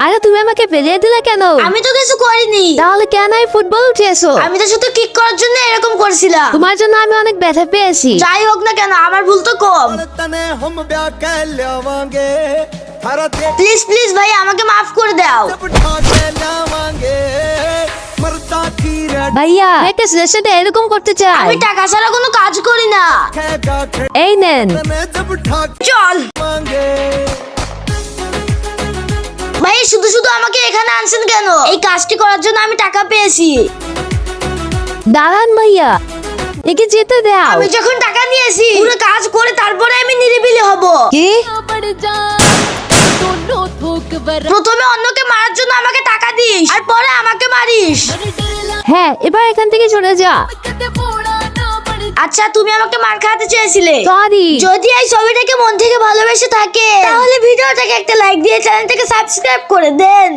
আরে তুমি আমাকে বেরিয়ে দিলে কেন? আমি তো কিছু করিনি। তাহলে কেন এই ফুটবল উঠিয়েছো? আমি তো শুধু কিক করার জন্য এরকম করছিলাম। তোমার জন্য আমি অনেক ব্যথা পেয়েছি। যাই হোক না কেন, আমার ভুল তো কম। প্লিজ প্লিজ ভাই, আমাকে মাফ করে দাও। ভাইয়া একটা ছেলের সাথে এরকম করতে চাই? আমি টাকা ছাড়া কোনো কাজ করি না। এই নেন। চল ভাই, শুধু শুধু আমাকে এখানে আনছেন কেন? এই কাজটি করার জন্য আমি টাকা পেয়েছি। দাঁড়ান ভাইয়া, একে যেতে দাও। আমি যখন টাকা নিয়েছি, পুরো কাজ করে তারপরে আমি নিরিবিলি হব। কি? প্রথমে অন্যকে মারার জন্য আমাকে টাকা দিস, আর পরে আমাকে মারিস। হ্যাঁ, এবার এখান থেকে চলে যা। আচ্ছা, তুমি আমাকে মার খাওয়াতে চেয়েছিলে। সরি। যদি এই ছবিটাকে মন থেকে ভালোবেসে থাকে, তাহলে ভিডিওটাকে একটা লাইক দিয়ে চ্যানেলটাকে সাবস্ক্রাইব করে দেন।